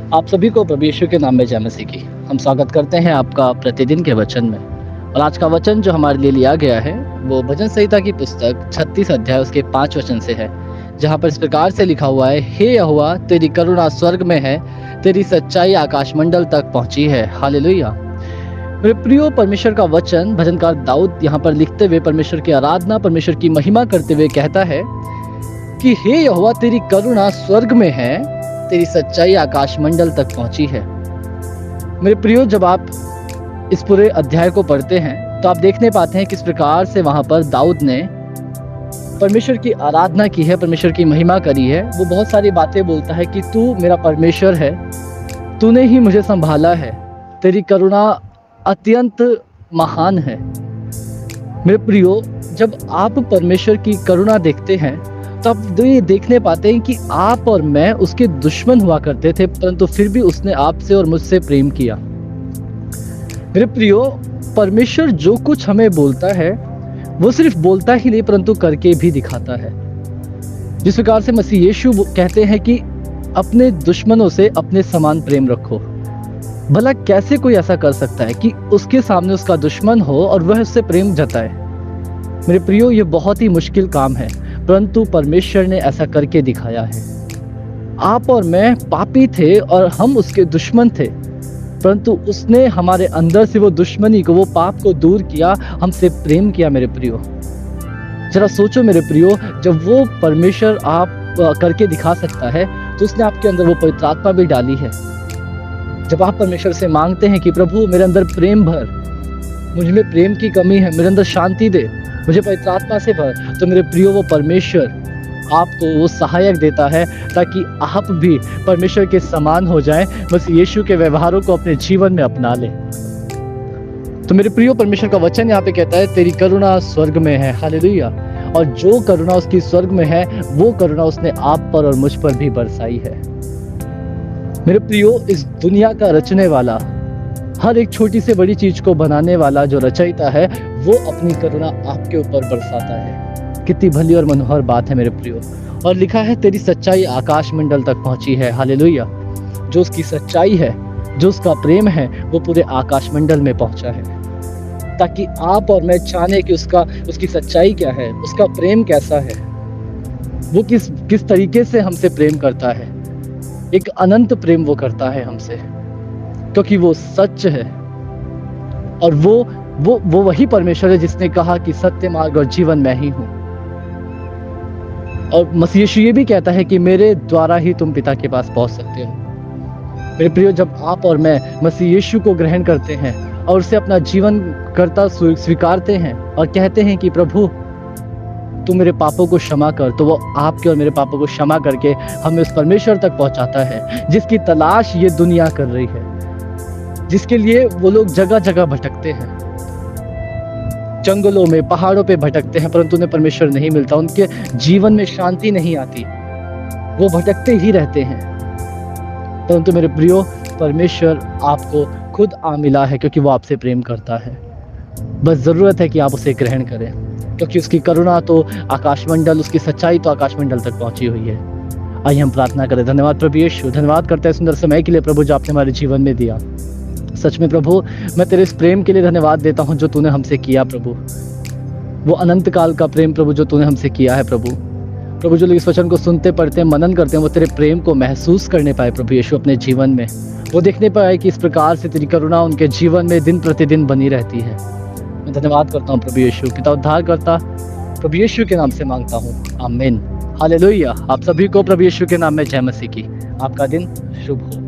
आप सभी को प्रभु यीशु के नाम में जय मसीह की। हम स्वागत करते हैं आपका प्रतिदिन के वचन में। और आज का वचन जो हमारे लिए लिया गया है वो भजन संहिता की पुस्तक 36 अध्याय उसके 5 वचन से है, जहाँ पर इस प्रकार से लिखा हुआ है, हे यहोवा तेरी करुणा स्वर्ग में है, तेरी सच्चाई आकाशमंडल तक पहुंची है। हालेलुया। मेरे प्रियो, परमेश्वर का वचन भजनकार दाऊद यहाँ पर लिखते हुए परमेश्वर की आराधना, परमेश्वर की महिमा करते हुए कहता है कि हे यहोवा तेरी करुणा स्वर्ग में है, तेरी सच्चाई आकाशमंडल तक पहुंची है। मेरे प्रियो, जब आप इस पूरे अध्याय को पढ़ते हैं तो आप देखने पाते हैं किस प्रकार से वहां पर दाऊद ने परमेश्वर की आराधना की है, परमेश्वर की महिमा करी है। वो बहुत सारी बातें बोलता है कि तू मेरा परमेश्वर है, तूने ही मुझे संभाला है, तेरी करुणा अत्यंत महान है। मेरे प्रियो, जब आप परमेश्वर की करुणा देखते हैं तब ये देखने पाते हैं कि आप और मैं उसके दुश्मन हुआ करते थे, परंतु फिर भी उसने आपसे और मुझसे प्रेम किया। मेरे प्रियो, परमेश्वर जो कुछ हमें बोलता है वो सिर्फ बोलता ही नहीं परंतु करके भी दिखाता है। जिस प्रकार से मसीह यीशु कहते हैं कि अपने दुश्मनों से अपने समान प्रेम रखो। भला कैसे कोई ऐसा कर सकता है कि उसके सामने उसका दुश्मन हो और वह उससे प्रेम जताए? मेरे प्रियो, ये बहुत ही मुश्किल काम है, परंतु परमेश्वर ने ऐसा करके दिखाया है। आप और मैं पापी थे और हम उसके दुश्मन थे, परंतु उसने हमारे अंदर से वो दुश्मनी को, वो पाप को दूर किया, हमसे प्रेम किया। मेरे प्रियो, जरा सोचो मेरे प्रियो, जब वो परमेश्वर आप करके दिखा सकता है तो उसने आपके अंदर वो पवित्र आत्मा भी डाली है। जब आप परमेश्वर से मांगते हैं कि प्रभु मेरे अंदर प्रेम भर, मुझ में प्रेम की कमी है, मेरे अंदर शांति दे, मुझे पवित्र आत्मा से भर, तो मेरे प्रियो वो परमेश्वर आपको वो सहायक देता है ताकि आप भी परमेश्वर के समान हो जाएं, बस यीशु के व्यवहारों को अपने जीवन में अपना लें। तो मेरे प्रियो, परमेश्वर का वचन यहाँ पे कहता है तेरी करुणा स्वर्ग में है। हालेलुया। और जो करुणा उसकी स्वर्ग में है वो करुणा उसने आप पर और मुझ पर भी बरसाई है। मेरे प्रियो, इस दुनिया का रचने वाला, हर एक छोटी से बड़ी चीज को बनाने वाला जो रचयिता है वो अपनी करुणा आपके ऊपर बरसाता है। कितनी भली और मनोहर बात है मेरे प्रियो। और लिखा है तेरी सच्चाई आकाश मंडल तक पहुंची है। हालेलुया। जो उसकी सच्चाई है, जो उसका प्रेम है, वो पूरे आकाश मंडल में पहुंचा है, ताकि आप और मैं जाने कि उसकी सच्चाई क्या है, उसका प्रेम कैसा है, वो किस तरीके से हमसे प्रेम करता है। एक अनंत प्रेम वो करता है हमसे, क्योंकि वो सच है। और वो वही परमेश्वर है जिसने कहा कि सत्य, मार्ग और जीवन मैं ही हूँ। और मसीह यीशु ये भी कहता है कि मेरे द्वारा ही तुम पिता के पास पहुंच सकते हो। मेरे प्रियो, जब आप और मैं मसीह यीशु को ग्रहण करते हैं और उसे अपना जीवन करता स्वीकारते हैं और कहते हैं कि प्रभु तू मेरे पापों को क्षमा कर, तो वो आपके और मेरे पापों को क्षमा करके हमें उस परमेश्वर तक पहुंचाता है जिसकी तलाश ये दुनिया कर रही है, जिसके लिए वो लोग जगह जगह भटकते हैं, जंगलों में, पहाड़ों पे भटकते हैं, परंतु उन्हें परमेश्वर नहीं मिलता, उनके जीवन में शांति नहीं आती, वो भटकते ही रहते हैं। परंतु मेरे प्रियो, परमेश्वर आपको खुद आ मिला है क्योंकि वो आपसे प्रेम करता है। बस जरूरत है कि आप उसे ग्रहण करें, क्योंकि उसकी करुणा तो आकाशमंडल, उसकी सच्चाई तो आकाशमंडल तक पहुंची हुई है। आइए हम प्रार्थना करें। धन्यवाद प्रभु यीशु, धन्यवाद करते हैं सुंदर समय के लिए प्रभु जो आपने हमारे जीवन में दिया। सच में प्रभु, मैं तेरे इस प्रेम के लिए धन्यवाद देता हूँ जो तूने हमसे किया प्रभु, वो अनंत काल का प्रेम प्रभु जो तूने हमसे किया है प्रभु। जो लोग इस वचन को सुनते, पढ़ते हैं, मनन करते हैं, वो तेरे प्रेम को महसूस करने पाए प्रभु यीशु अपने जीवन में, वो देखने पाए कि इस प्रकार से तेरी करुणा उनके जीवन में दिन प्रतिदिन बनी रहती है। मैं धन्यवाद करता हूँ प्रभु यीशु, पिता उद्धार करता प्रभु यीशु के नाम से मांगता हूँ, आमीन। हालेलुया। आप सभी को प्रभु यीशु के नाम में जय मसीह की। आपका दिन शुभ हो।